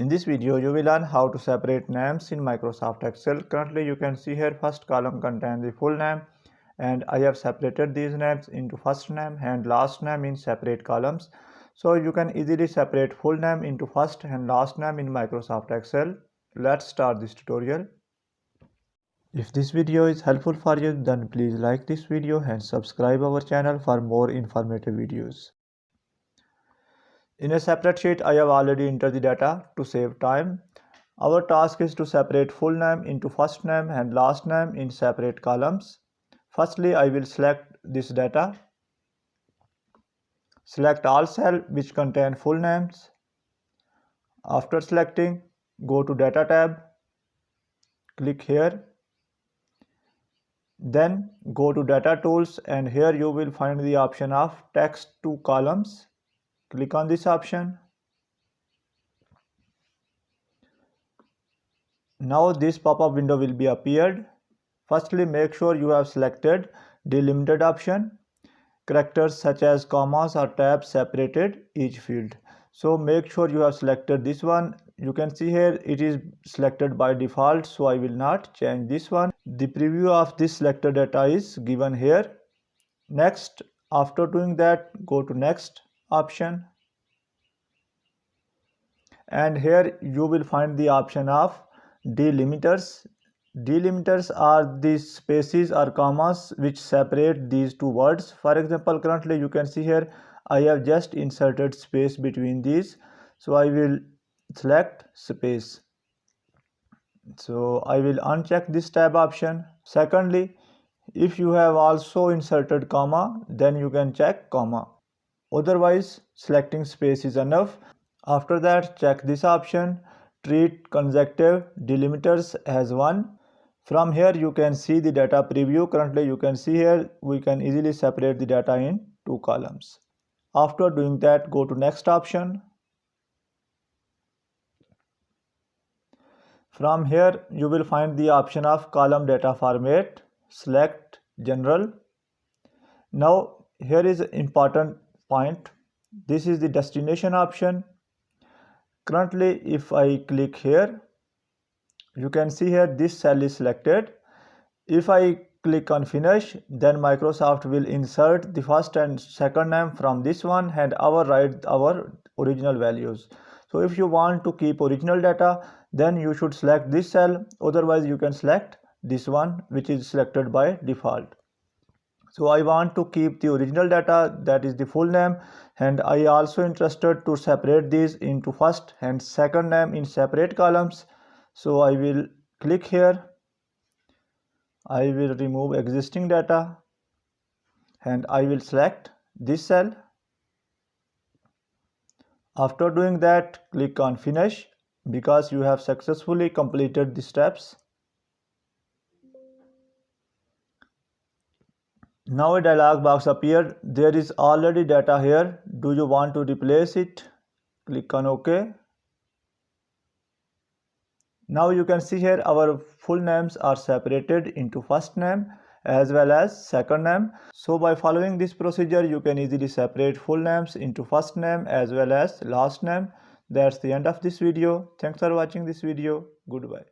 In this video, you will learn how to separate names in Microsoft Excel. Currently, you can see here first column contains the full name, and I have separated these names into first name and last name in separate columns. So you can easily separate full name into first and last name in Microsoft Excel. Let's start this tutorial. If this video is helpful for you, then please like this video and subscribe our channel for more informative videos. In a separate sheet, I have already entered the data to save time. Our task is to separate full name into first name and last name in separate columns. Firstly, I will select this data. Select all cells which contain full names. After selecting, go to Data tab. Click here. Then go to Data Tools, and here you will find the option of Text to Columns. Click on this option. Now this pop-up window will be appeared. Firstly, make sure you have selected delimited option. Characters such as commas or tabs separated each field. So make sure you have selected this one. You can see here it is selected by default, so I will not change this one. The preview of this selected data is given here. Next, after doing that, go to next option, and here you will find the option of delimiters. Delimiters are the spaces or commas which separate these two words. For example, currently you can see here I have just inserted space between these, so I will select space. So I will uncheck this tab option. Secondly, if you have also inserted comma, then you can check comma. Otherwise, selecting space is enough. After that, check this option, treat consecutive delimiters as one. From here you can see the data preview. Currently you can see here we can easily separate the data in two columns. After doing that, go to next option. From here you will find the option of column data format. Select general. Now here is an important point. This is the destination option. Currently if I click here, you can see here this cell is selected. If I click on finish, then Microsoft will insert the first and second name from this one and override our original values. So if you want to keep original data, then you should select this cell. Otherwise you can select this one which is selected by default. So I want to keep the original data, that is the full name, and I also interested to separate these into first and second name in separate columns. So I will click here. I will remove existing data and I will select this cell. After doing that, click on finish because you have successfully completed the steps. Now a dialog box appeared. There is already data here. Do you want to replace it? Click on OK. Now you can see here our full names are separated into first name as well as second name. So by following this procedure, you can easily separate full names into first name as well as last name. That's the end of this video. Thanks for watching this video. Goodbye.